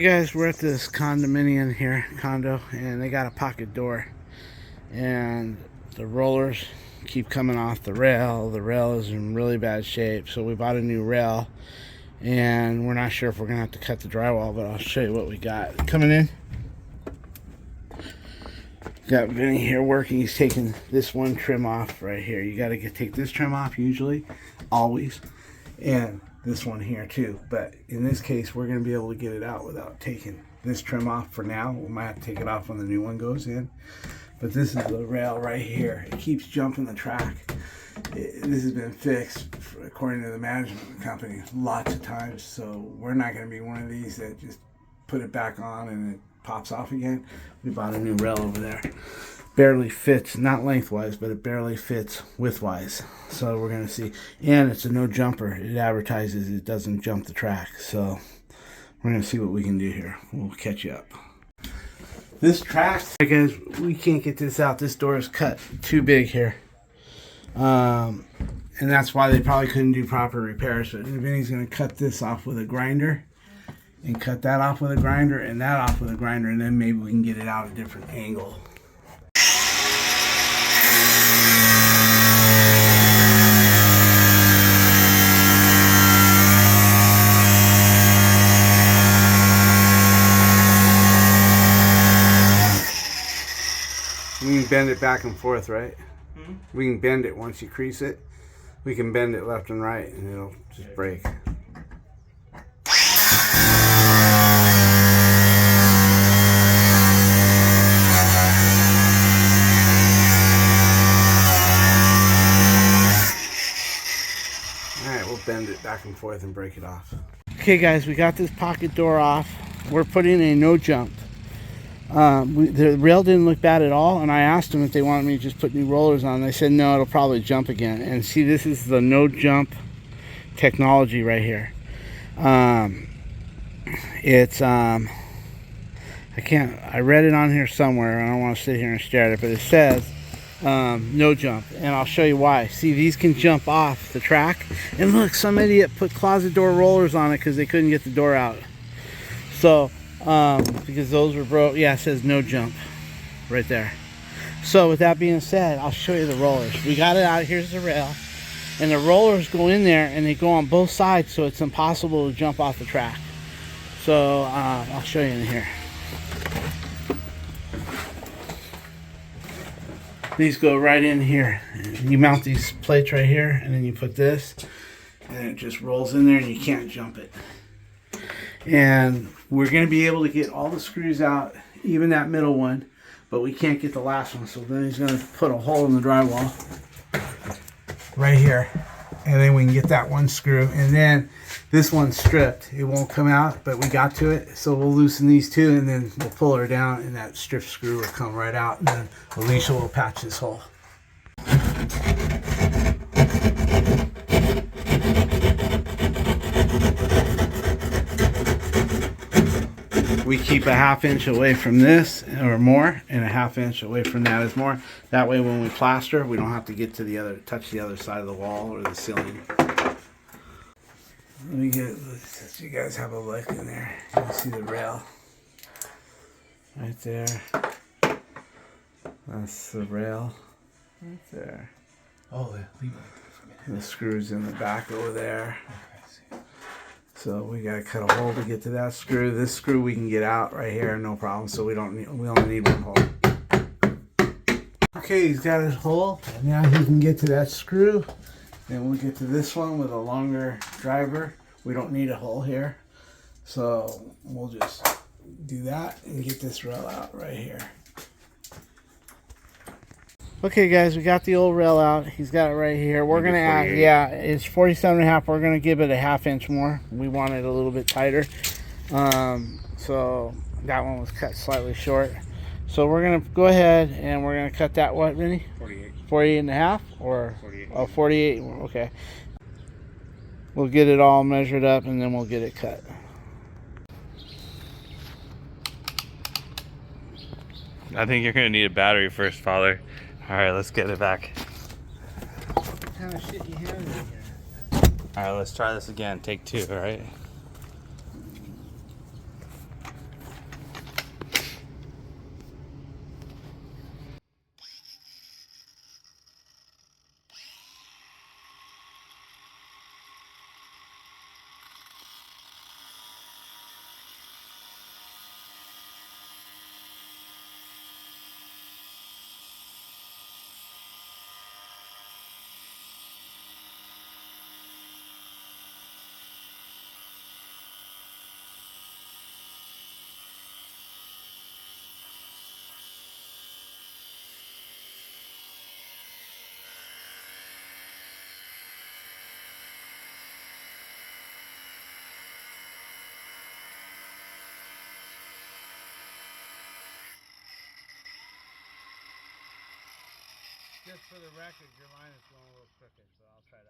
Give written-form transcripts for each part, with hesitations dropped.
You guys, we're at this condominium here, condo, and they got a pocket door, and the rollers keep coming off the rail. The rail is in really bad shape, so we bought a new rail, and we're not sure if we're gonna have to cut the drywall, but I'll show you what we got. Coming in, got Vinny here working. He's taking this one trim off right here. You got to take this trim off usually, always, and this one here too, but in this case we're going to be able to get it out without taking this trim off for now. We might have to take it off when the new one goes in, but this is the rail right here. It keeps jumping the track. This has been fixed according to the management company lots of times, so we're not going to be one of these that just put it back on and it pops off again. We bought a new rail over there. Barely fits, not lengthwise, but it barely fits widthwise. So we're going to see. And it's a no jumper. It advertises it doesn't jump the track. So we're going to see what we can do here. We'll catch you up. This track, guys, we can't get this out. This door is cut too big here. And that's why they probably couldn't do proper repairs. So Vinny's going to cut this off with a grinder. And cut that off with a grinder and that off with a grinder. And then maybe we can get it out a different angle. We can bend it back and forth, right? Mm-hmm. We can bend it once you crease it. We can bend it left and right and it'll just break. Alright, we'll bend it back and forth and break it off. Okay guys, we got this pocket door off. We're putting a no jump. The rail didn't look bad at all, and I asked them if they wanted me to just put new rollers on. They said no, it'll probably jump again. And see, this is the no jump technology right here. I read it on here somewhere. I don't want to sit here and stare at it, but it says no jump, and I'll show you why. See, these can jump off the track, and look, some idiot put closet door rollers on it because they couldn't get the door out. So because those were broke. Yeah, it says no jump right there. So with that being said, I'll show you the rollers. We got it out. Here's the rail, and the rollers go in there and they go on both sides, so it's impossible to jump off the track. So I'll show you in here. These go right in here. You mount these plates right here, and then you put this, and it just rolls in there and you can't jump it. And we're going to be able to get all the screws out, even that middle one, but we can't get the last one. So then he's going to put a hole in the drywall right here, and then we can get that one screw. And then this one's stripped. It won't come out, but we got to it. So we'll loosen these two, and then we'll pull her down, and that stripped screw will come right out. And then Alicia will patch this hole. We keep a ½ inch away from this or more, and a ½ inch away from that is more. That way when we plaster, we don't have to get to touch the other side of the wall or the ceiling. Let me get, so you guys have a look in there. You can see the rail right there. That's the rail right there. Oh, leave it for a minute. The screws in the back over there. So we gotta cut a hole to get to that screw. This screw we can get out right here, no problem. So we only need one hole. Okay, he's got his hole, and now he can get to that screw. Then we'll get to this one with a longer driver. We don't need a hole here, so we'll just do that and get this rail out right here. Okay guys, we got the old rail out. He's got it right here. We're gonna add, yeah, it's 47.5. We're gonna give it a ½ inch more. We want it a little bit tighter. So that one was cut slightly short. So we're gonna go ahead and we're gonna cut that, what, Vinny? 48.5 or 48. Oh, 48. Okay. We'll get it all measured up and then we'll get it cut. I think you're gonna need a battery first, Father. All right, let's get it back. What kind of shit you have in here? All right, let's try this again. Take two, all right? Just for the record, your line is going a little crooked, so I'll try to.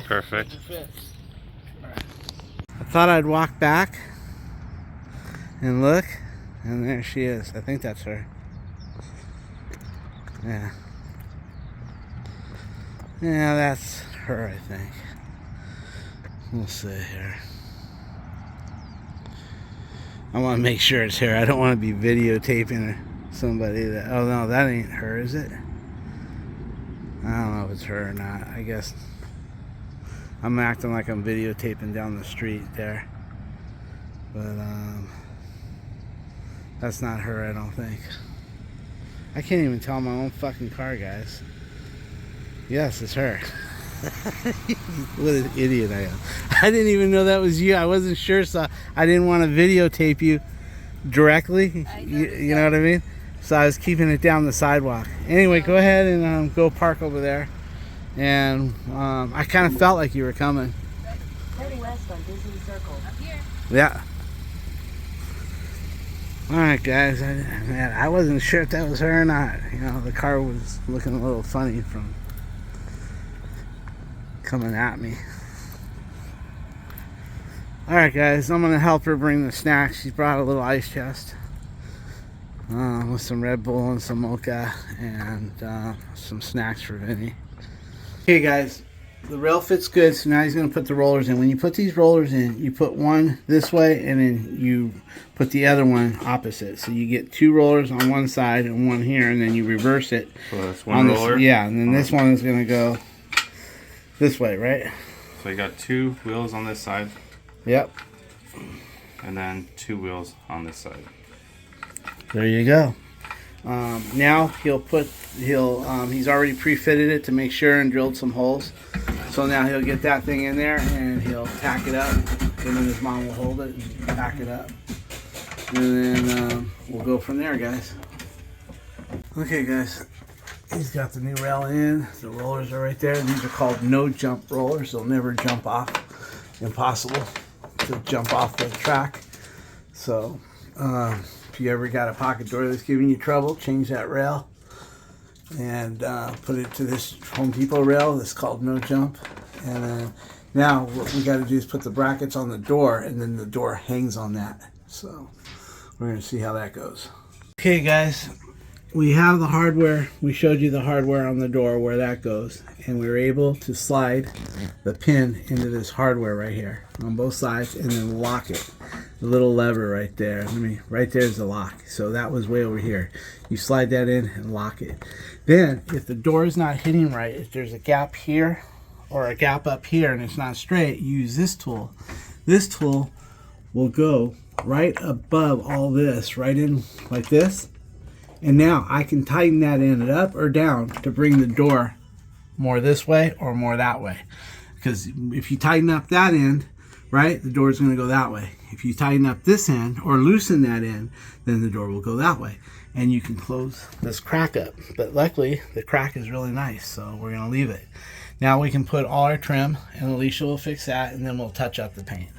Perfect. I thought I'd walk back and look, and there she is. I think that's her. Yeah. Yeah, that's her, I think. We'll see here. I want to make sure it's her. I don't want to be videotaping somebody that... Oh, no, that ain't her, is it? I don't know if it's her or not. I guess I'm acting like I'm videotaping down the street there. But, that's not her, I don't think. I can't even tell my own fucking car, guys. Yes, it's her. What an idiot I am. I didn't even know that was you. I wasn't sure, so I didn't want to videotape you directly. You know what I mean? So I was keeping it down the sidewalk. Anyway, go ahead and go park over there. And I kind of felt like you were coming. Head west on Disney Circle. Up here. Yeah. Alright, guys. Man, I wasn't sure if that was her or not. You know, the car was looking a little funny from coming at me. Alright, guys. I'm going to help her bring the snacks. She's brought a little ice chest with some Red Bull and some mocha and some snacks for Vinny. Okay, guys. The rail fits good, so now he's going to put the rollers in. When you put these rollers in, you put one this way, and then you put the other one opposite. So you get two rollers on one side and one here, and then you reverse it. So that's one roller? Yeah, and then this one is going to go this way, right? So you got two wheels on this side. Yep. And then two wheels on this side. There you go. Now he's already pre-fitted it to make sure and drilled some holes. So now he'll get that thing in there and he'll tack it up, and then his mom will hold it and tack it up, and then we'll go from there, guys. Okay, guys, he's got the new rail in. The rollers are right there. These are called no jump rollers. They'll never jump off. Impossible to jump off the track. So if you ever got a pocket door that's giving you trouble, change that rail and put it to this Home Depot rail that's called no jump. And then now what we got to do is put the brackets on the door, and then the door hangs on that. So we're going to see how that goes. Okay, guys, we have the hardware. We showed you the hardware on the door where that goes, and we were able to slide the pin into this hardware right here on both sides and then lock it. The little lever right there. Right there's the lock. So that was way over here. You slide that in and lock it. Then if the door is not hitting right, if there's a gap here or a gap up here and it's not straight, you use this tool. This tool will go right above all this, right in like this. And now I can tighten that end up or down to bring the door more this way or more that way. Because if you tighten up that end, right, the door is going to go that way. If you tighten up this end or loosen that end, then the door will go that way. And you can close this crack up. But luckily, the crack is really nice, so we're going to leave it. Now we can put all our trim, and Alicia will fix that, and then we'll touch up the paint.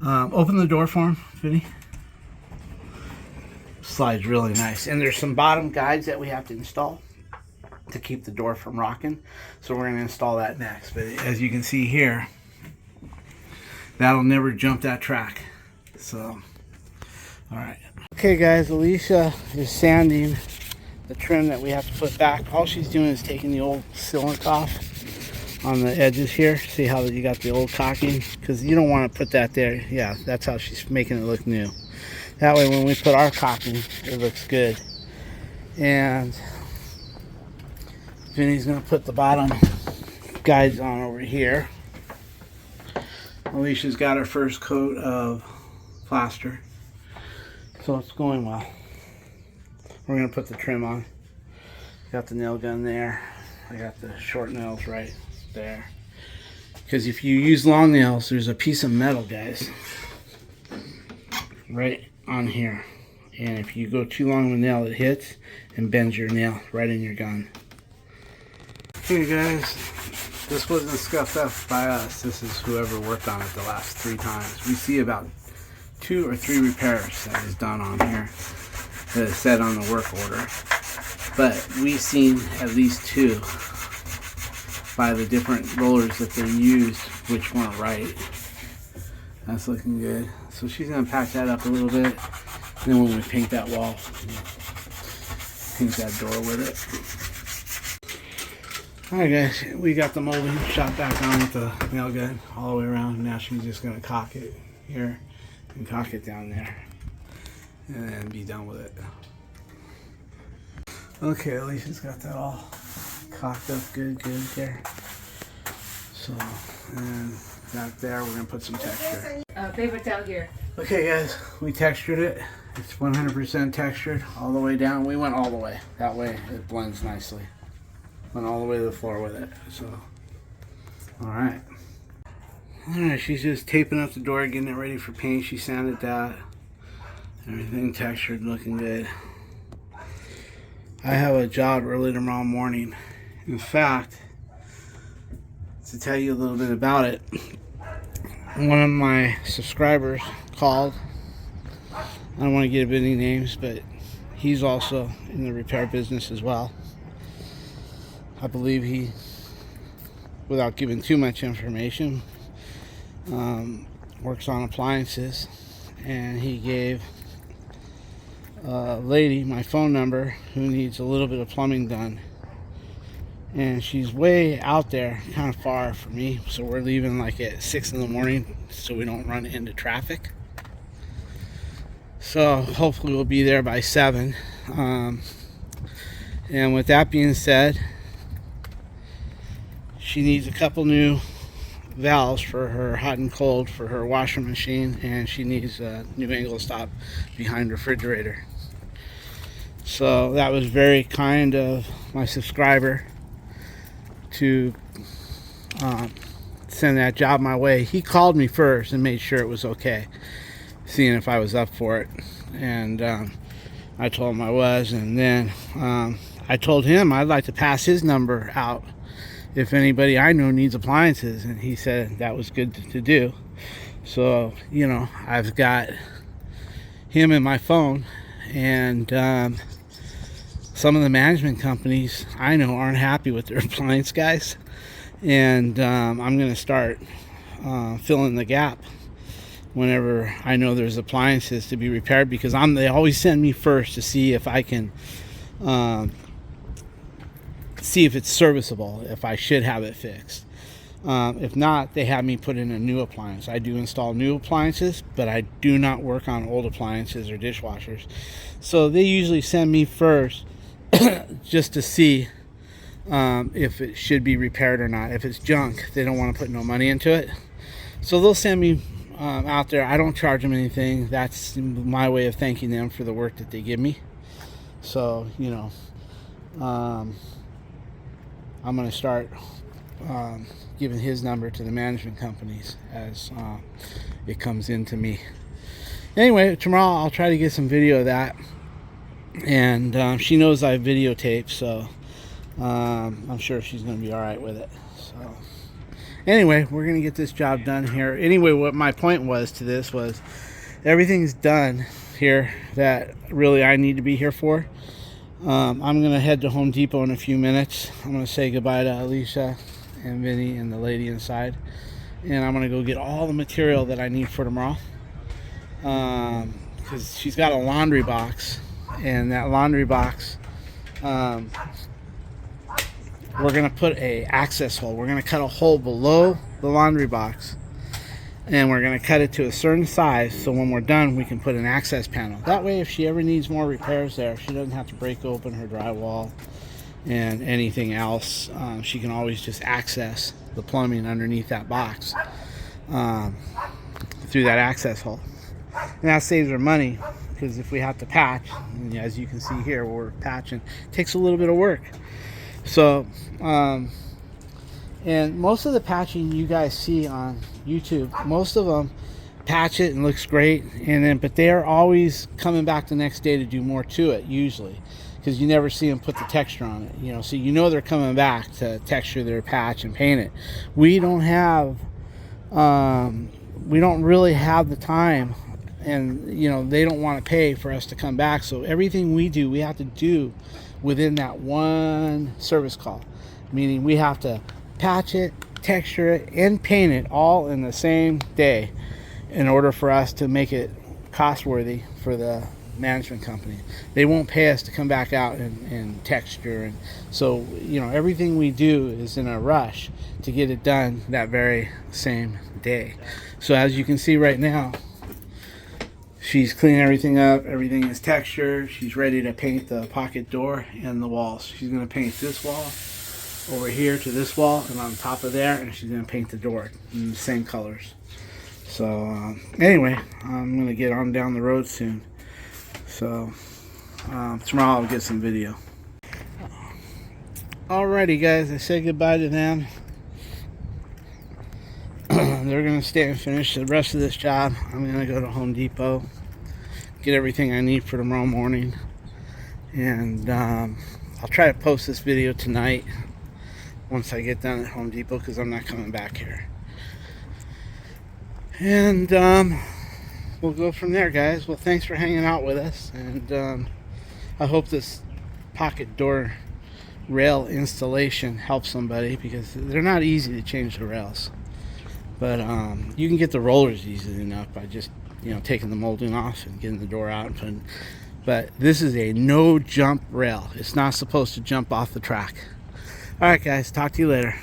Open the door for him, Vinny. Slides really nice. And there's some bottom guides that we have to install to keep the door from rocking. So we're going to install that next. But as you can see here, that'll never jump that track. So, alright. Okay guys, Alicia is sanding the trim that we have to put back. All she's doing is taking the old cylinder off on the edges here. See how you got the old caulking? Because you don't want to put that there. Yeah, that's how she's making it look new. That way when we put our caulking, it looks good. And Vinny's going to put the bottom guides on over here. Alicia's got her first coat of plaster. So it's going well. We're going to put the trim on. Got the nail gun there. I got the short nails right there. Because if you use long nails, there's a piece of metal, guys, right on here. And if you go too long with a nail, it hits and bends your nail right in your gun. Okay guys, this wasn't scuffed up by us. This is whoever worked on it the last 3 times. We see about 2 or 3 repairs that is done on here that is said on the work order. But we've seen at least 2 by the different rollers that they used, which weren't right. That's looking good. So she's going to pack that up a little bit. And then when we paint that wall, paint that door with it. Alright guys, we got the molding shot back on with the nail gun all the way around. Now she's just going to caulk it here and caulk it down there. And then be done with it. Okay, Alicia's got that all caulked up good there. So, and that there, we're going to put some texture. Paper towel here. Okay guys, we textured it. It's 100% textured all the way down. We went all the way. That way it blends nicely. Went all the way to the floor with it. So, alright. Alright, she's just taping up the door, getting it ready for paint. She sanded that. Everything textured, looking good. I have a job early tomorrow morning. In fact, to tell you a little bit about it, one of my subscribers called. I don't want to give any names, but he's also in the repair business as well. I believe he, without giving too much information, works on appliances, and he gave a lady my phone number who needs a little bit of plumbing done, and she's way out there, kind of far from me, so we're leaving like at 6 in the morning so we don't run into traffic. So hopefully we'll be there by 7. And with that being said, she needs a couple new valves for her hot and cold for her washing machine, and she needs a new angle stop behind the refrigerator. So that was very kind of my subscriber to send that job my way. He called me first and made sure it was okay, seeing if I was up for it, and I told him I was, and then I told him I'd like to pass his number out if anybody I know needs appliances, and he said that was good to do. So, you know, I've got him in my phone, and some of the management companies I know aren't happy with their appliance guys, and I'm going to start filling the gap whenever I know there's appliances to be repaired, because they always send me first to see if I can see if it's serviceable, if I should have it fixed. If not, they have me put in a new appliance. I do install new appliances, but I do not work on old appliances or dishwashers. So they usually send me first just to see if it should be repaired or not. If it's junk, they don't want to put no money into it. So they'll send me out there. I don't charge them anything. That's my way of thanking them for the work that they give me. So, you know, I'm going to start giving his number to the management companies as it comes into me. Anyway, tomorrow I'll try to get some video of that, and she knows I videotape, so I'm sure she's going to be all right with it. So, Anyway, we're gonna get this job done here. Anyway, what my point was to this was everything's done here that really I need to be here for. I'm gonna head to Home Depot in a few minutes. I'm gonna say goodbye to Alicia and Vinny and the lady inside, and I'm gonna go get all the material that I need for tomorrow. Because she's got a laundry box, and that laundry box, we're gonna put a access hole. We're gonna cut a hole below the laundry box, and we're gonna cut it to a certain size so when we're done we can put an access panel. That way if she ever needs more repairs there, she doesn't have to break open her drywall and anything else. She can always just access the plumbing underneath that box through that access hole. And that saves her money, because if we have to patch, and as you can see here, we're patching, it takes a little bit of work. So, and most of the patching you guys see on YouTube, most of them patch it and looks great, and then but they're always coming back the next day to do more to it, usually, because you never see them put the texture on it. So you know they're coming back to texture their patch and paint it. We don't have, we don't really have the time. And they don't want to pay for us to come back, so everything we do, we have to do within that one service call, meaning we have to patch it, texture it, and paint it all in the same day in order for us to make it cost worthy for the management company. They won't pay us to come back out and texture, and so everything we do is in a rush to get it done that very same day. So as you can see right now, she's cleaning everything up. Everything is textured. She's ready to paint the pocket door and the walls. She's going to paint this wall over here to this wall and on top of there, and she's going to paint the door in the same colors. So anyway, I'm going to get on down the road soon. So tomorrow I'll get some video. Alrighty guys, I said goodbye to them. They're going to stay and finish the rest of this job. I'm going to go to Home Depot, get everything I need for tomorrow morning, and I'll try to post this video tonight once I get done at Home Depot, because I'm not coming back here. And we'll go from there, guys. Well, thanks for hanging out with us, and I hope this pocket door rail installation helps somebody, because they're not easy to change the rails. But you can get the rollers easily enough by just taking the molding off and getting the door out and putting. But this is a no jump rail. It's not supposed to jump off the track. All right guys, talk to you later.